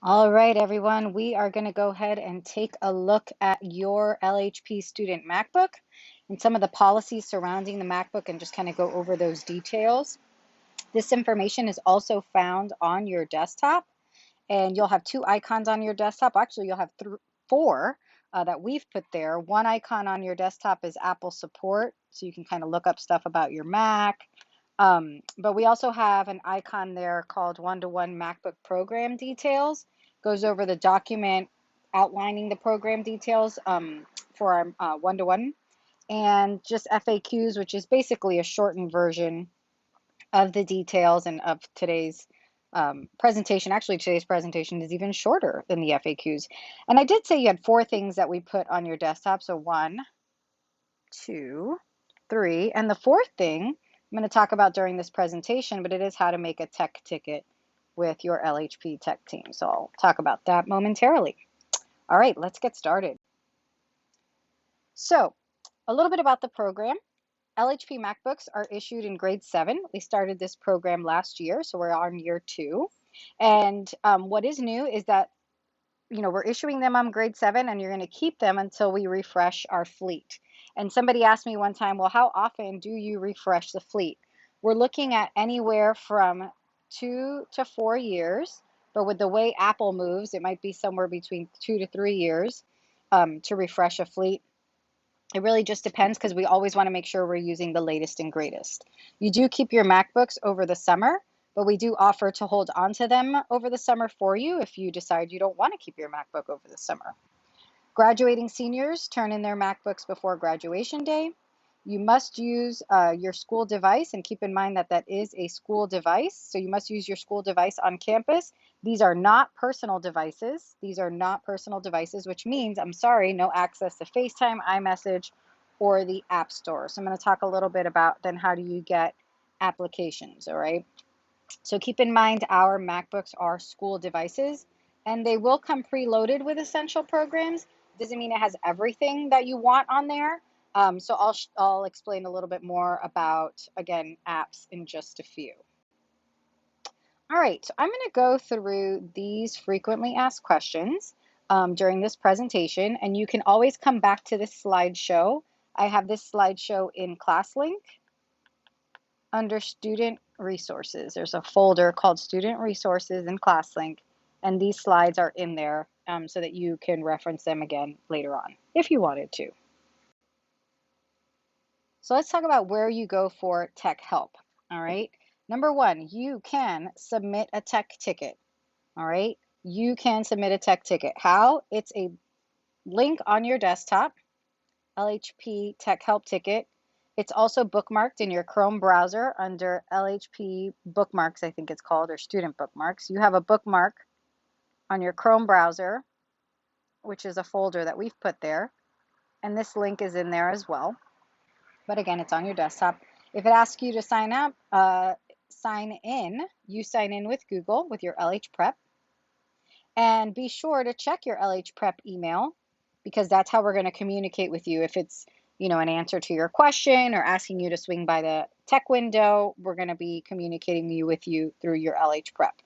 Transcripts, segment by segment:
All right, everyone, we are going to go ahead and take a look at your LHP student MacBook and some of the policies surrounding the MacBook and just kind of go over those details. This information is also found on your desktop, and you'll have two icons on your desktop. Actually, you'll have four that we've put there. One icon on your desktop is Apple support, so you can kind of look up stuff about your Mac. But we also have an icon there called one-to-one MacBook program details. Goes over the document outlining the program details for our one-to-one, and just FAQs, which is basically a shortened version of the details and of today's presentation. Actually, today's presentation is even shorter than the FAQs. And I did say you had four things that we put on your desktop. So 1, 2, 3. And the fourth thing I'm going to talk about during this presentation, but it is how to make a tech ticket with your LHP tech team. So I'll talk about that momentarily. All right, let's get started. So a little bit about the program. LHP MacBooks are issued in grade 7. We started this program last year, so we're on year 2. And what is new is that, we're issuing them on grade 7, and you're going to keep them until we refresh our fleet. And somebody asked me one time, well, how often do you refresh the fleet? We're looking at anywhere from 2 to 4 years, but with the way Apple moves, it might be somewhere between 2 to 3 years to refresh a fleet. It really just depends because we always want to make sure we're using the latest and greatest. You do keep your MacBooks over the summer, but we do offer to hold on to them over the summer for you if you decide you don't want to keep your MacBook over the summer. Graduating seniors turn in their MacBooks before graduation day. You must use your school device, and keep in mind that that is a school device. So you must use your school device on campus. These are not personal devices. These are not personal devices, which means, I'm sorry, no access to FaceTime, iMessage, or the App Store. So I'm going to talk a little bit about then how do you get applications, all right? So keep in mind our MacBooks are school devices, and they will come preloaded with essential programs. Doesn't mean it has everything that you want on there. So I'll explain a little bit more about, again, apps in just a few. All right, so I'm going to go through these frequently asked questions during this presentation, and you can always come back to this slideshow. I have this slideshow in ClassLink under Student Resources. There's a folder called Student Resources in ClassLink, and these slides are in there so that you can reference them again later on if you wanted to. So let's talk about where you go for tech help. All right. Number 1, you can submit a tech ticket. All right. You can submit a tech ticket. How? It's a link on your desktop, LHP Tech Help Ticket. It's also bookmarked in your Chrome browser under LHP Bookmarks, I think it's called, or Student Bookmarks. You have a bookmark on your Chrome browser, which is a folder that we've put there. And this link is in there as well. But again, it's on your desktop. If it asks you to sign up, sign in. You sign in with Google with your LH Prep. And be sure to check your LH Prep email, because that's how we're going to communicate with you. If it's, an answer to your question or asking you to swing by the tech window, we're going to be communicating with you through your LH Prep.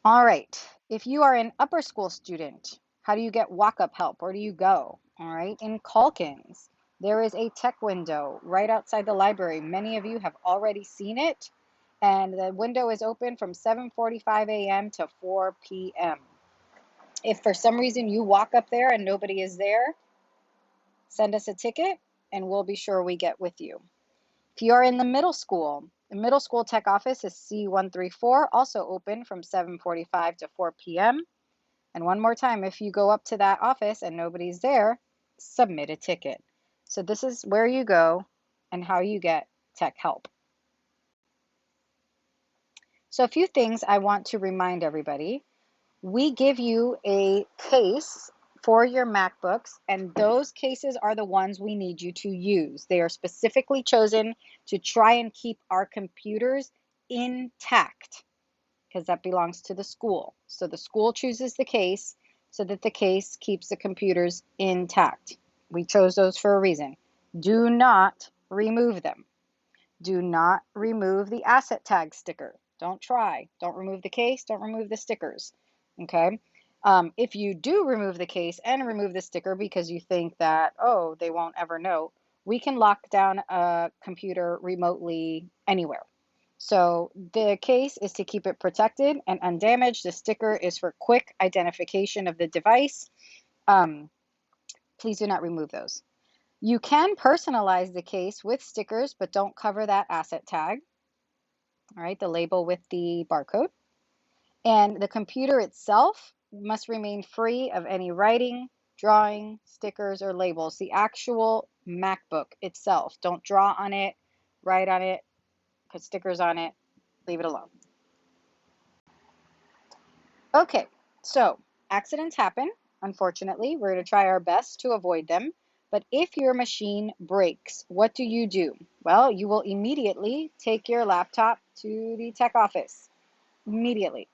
All right. If you are an upper school student, how do you get walk-up help? Where do you go? All right. In Calkins, there is a tech window right outside the library. Many of you have already seen it. And the window is open from 7:45 a.m. to 4 p.m. If for some reason you walk up there and nobody is there, send us a ticket and we'll be sure we get with you. If you are in the middle school tech office is C134, also open from 7:45 to 4 p.m. And one more time, if you go up to that office and nobody's there, submit a ticket. So this is where you go and how you get tech help. So a few things I want to remind everybody. We give you a case for your MacBooks, and those cases are the ones we need you to use. They are specifically chosen to try and keep our computers intact, because that belongs to the school. So the school chooses the case so that the case keeps the computers intact. We chose those for a reason. Do not remove them. Do not remove the asset tag sticker. Don't try. Don't remove the case. Don't remove the stickers. Okay. If you do remove the case and remove the sticker because you think that, oh, they won't ever know, we can lock down a computer remotely anywhere. So the case is to keep it protected and undamaged. The sticker is for quick identification of the device. Um, please do not remove those. You can personalize the case with stickers, but don't cover that asset tag, all right, the label with the barcode. And the computer itself must remain free of any writing, drawing, stickers, or labels. The actual MacBook itself. Don't draw on it, write on it, put stickers on it, leave it alone. Okay, so accidents happen. Unfortunately, we're going to try our best to avoid them. But if your machine breaks, what do? Well, you will immediately take your laptop to the tech office. Immediately.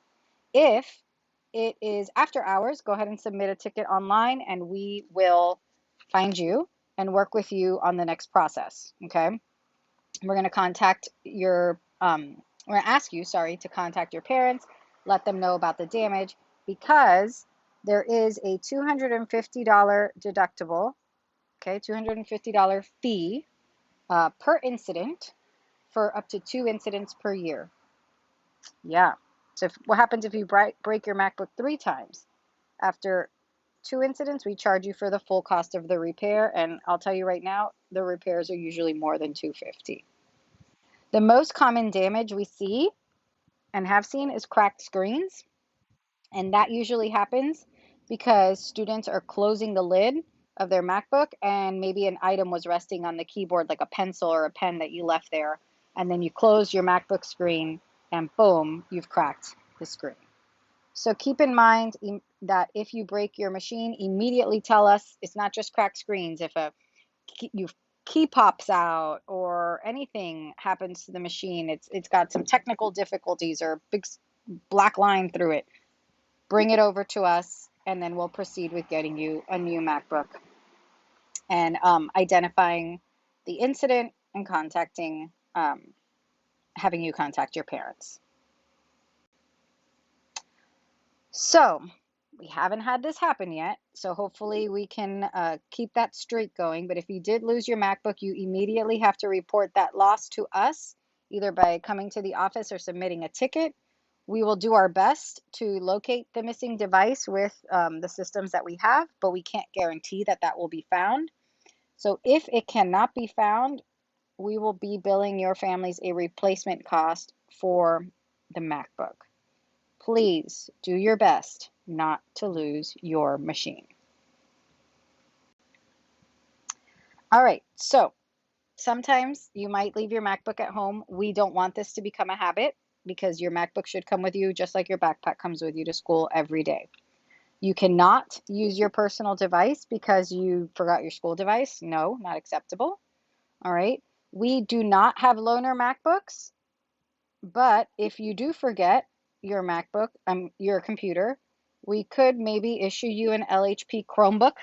If it is after hours, go ahead and submit a ticket online and we will find you and work with you on the next process. Okay. We're going to contact your, we're going to ask you, sorry, to contact your parents, let them know about the damage because there is a $250 deductible, okay, $250 fee per incident for up to 2 incidents per year. Yeah. So what happens if you break your MacBook 3 times? After 2 incidents, we charge you for the full cost of the repair. And I'll tell you right now, the repairs are usually more than $250. The most common damage we see and have seen is cracked screens. And that usually happens because students are closing the lid of their MacBook and maybe an item was resting on the keyboard, like a pencil or a pen that you left there. And then you close your MacBook screen and boom, you've cracked the screen. So keep in mind that if you break your machine, immediately tell us. It's not just cracked screens. If your key pops out or anything happens to the machine, it's got some technical difficulties or a big black line through it, bring it over to us and then we'll proceed with getting you a new MacBook and identifying the incident and having you contact your parents. So we haven't had this happen yet, so hopefully we can keep that streak going. But if you did lose your MacBook, you immediately have to report that loss to us, either by coming to the office or submitting a ticket. We will do our best to locate the missing device with the systems that we have, but we can't guarantee that that will be found. So if it cannot be found, we will be billing your families a replacement cost for the MacBook. Please do your best not to lose your machine. All right, so sometimes you might leave your MacBook at home. We don't want this to become a habit because your MacBook should come with you just like your backpack comes with you to school every day. You cannot use your personal device because you forgot your school device. No, not acceptable. All right. We do not have loaner MacBooks, but if you do forget your MacBook, your computer, we could maybe issue you an LHP Chromebook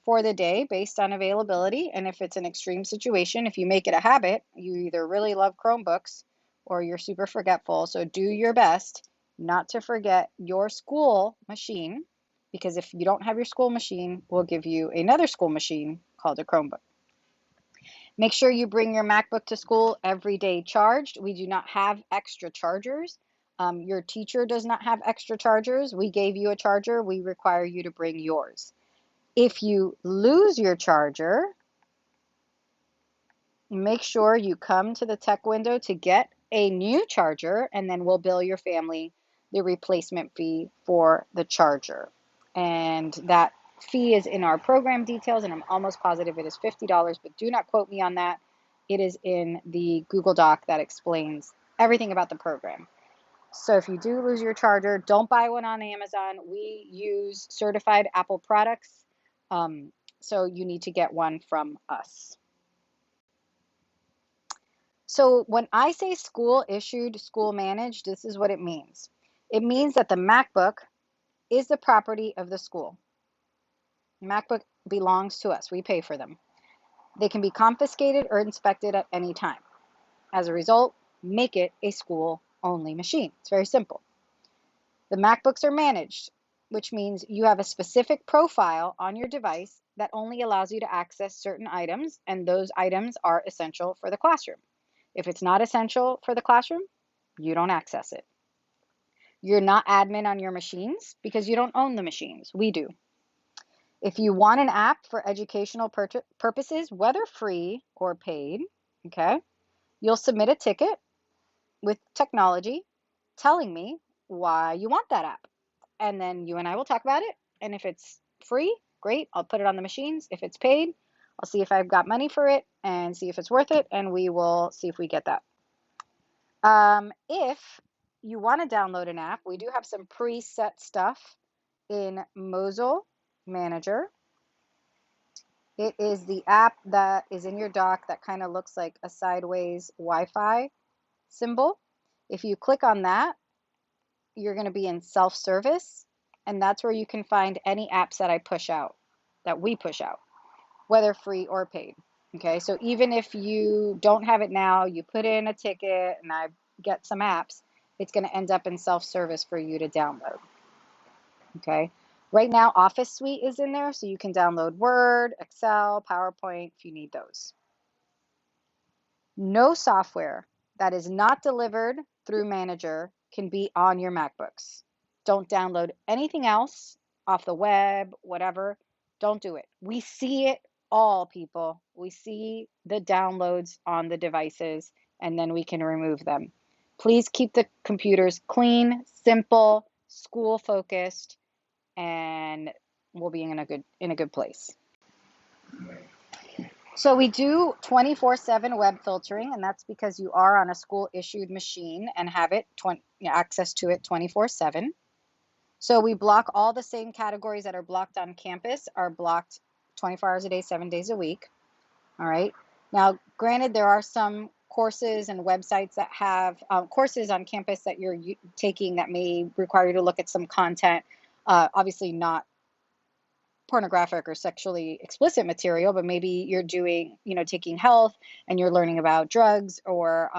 for the day based on availability. And if it's an extreme situation, if you make it a habit, you either really love Chromebooks or you're super forgetful. So do your best not to forget your school machine, because if you don't have your school machine, we'll give you another school machine called a Chromebook. Make sure you bring your MacBook to school every day charged. We do not have extra chargers. Your teacher does not have extra chargers. We gave you a charger. We require you to bring yours. If you lose your charger, make sure you come to the tech window to get a new charger, and then we'll bill your family the replacement fee for the charger. And that fee is in our program details, and I'm almost positive it is $50, but do not quote me on that. It is in the Google Doc that explains everything about the program. So if you do lose your charger, don't buy one on Amazon. We use certified Apple products, so you need to get one from us. So when I say school issued, school managed, this is what it means. It means that the MacBook is the property of the school. MacBook belongs to us. We pay for them. They can be confiscated or inspected at any time. As a result, make it a school-only machine. It's very simple. The MacBooks are managed. which means you have a specific profile on your device that only allows you to access certain items, and those items are essential for the classroom. If it's not essential for the classroom, you don't access it. You're not admin on your machines because you don't own the machines. We do. If you want an app for educational purposes, whether free or paid, okay, you'll submit a ticket with technology telling me why you want that app. And then you and I will talk about it. And if it's free, great, I'll put it on the machines. If it's paid, I'll see if I've got money for it and see if it's worth it, and we will see if we get that. If you want to download an app, we do have some preset stuff in Mosel Manager. It is the app that is in your dock that kind of looks like a sideways Wi-Fi symbol. If you click on that, you're going to be in self-service, and that's where you can find any apps that I push out, that we push out, whether free or paid. Okay, so even if you don't have it now, you put in a ticket and I get some apps, it's going to end up in self-service for you to download. Okay, right now Office Suite is in there, so you can download Word, Excel, PowerPoint if you need those. No software that is not delivered through Manager can be on your MacBooks. Don't download anything else off the web, whatever. Don't do it. We see it all, people. We see the downloads on the devices, and then we can remove them. Please keep the computers clean, simple, school focused, and we'll be in a good place. So we do 24/7 web filtering, and that's because you are on a school issued machine and have it access to it 24/7. So we block all the same categories that are blocked on campus are blocked 24 hours a day, 7 days a week. All right. Now, granted, there are some courses and websites that have courses on campus that you're taking that may require you to look at some content, obviously not pornographic or sexually explicit material, but maybe you're doing, taking health and you're learning about drugs, or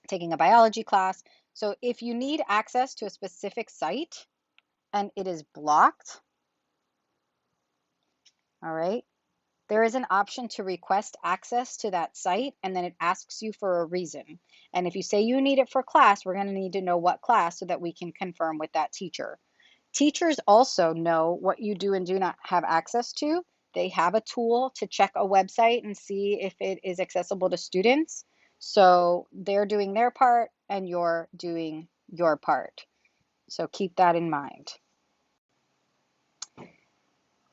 taking a biology class. So if you need access to a specific site and it is blocked, all right, there is an option to request access to that site, and then it asks you for a reason. And if you say you need it for class, we're going to need to know what class so that we can confirm with that teacher. Teachers also know what you do and do not have access to. They have a tool to check a website and see if it is accessible to students. So they're doing their part and you're doing your part. So keep that in mind.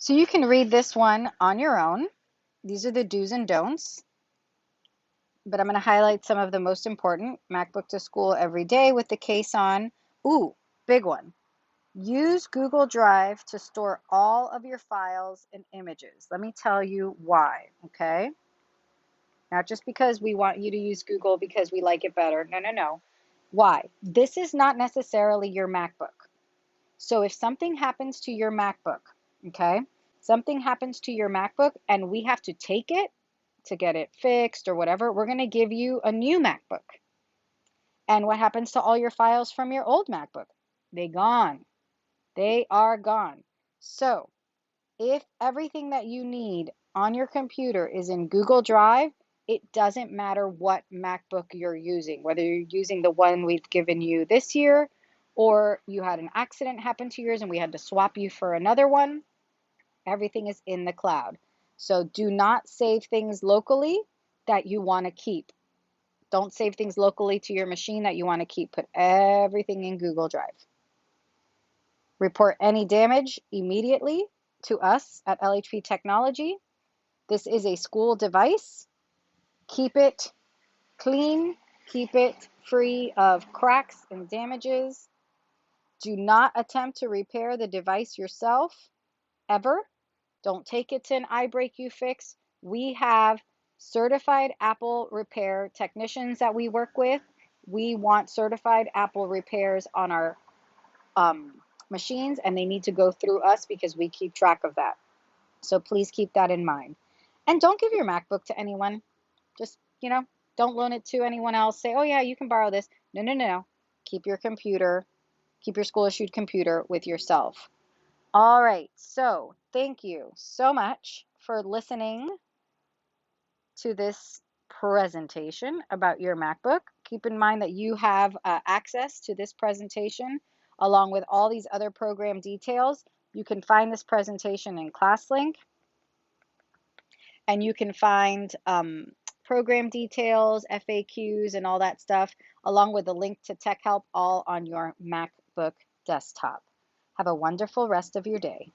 So you can read this one on your own. These are the do's and don'ts, but I'm going to highlight some of the most important. MacBook to school every day with the case on. Ooh, big one. Use Google Drive to store all of your files and images. Let me tell you why, okay? Not just because we want you to use Google because we like it better. No, no, no. Why? This is not necessarily your MacBook. So if something happens to your MacBook, okay? Something happens to your MacBook and we have to take it to get it fixed or whatever, we're going to give you a new MacBook. And what happens to all your files from your old MacBook? They're gone. They are gone. So if everything that you need on your computer is in Google Drive, it doesn't matter what MacBook you're using, whether you're using the one we've given you this year, or you had an accident happen to yours and we had to swap you for another one. Everything is in the cloud. So do not save things locally that you want to keep. Don't save things locally to your machine that you want to keep. Put everything in Google Drive. Report any damage immediately to us at LHP Technology. This is a school device. Keep it clean. Keep it free of cracks and damages. Do not attempt to repair the device yourself, ever. Don't take it to an iBreak-You-Fix. We have certified Apple repair technicians that we work with. We want certified Apple repairs on our machines, and they need to go through us because we keep track of that. So please keep that in mind. And don't give your MacBook to anyone. Just, don't loan it to anyone else. Say, oh yeah, you can borrow this. No, no, no. Keep your computer Keep your school issued computer with yourself. All right, so thank you so much for listening to this presentation about your MacBook. Keep in mind that you have access to this presentation along with all these other program details. You can find this presentation in ClassLink, and you can find program details, FAQs, and all that stuff, along with a link to Tech Help, all on your MacBook desktop. Have a wonderful rest of your day.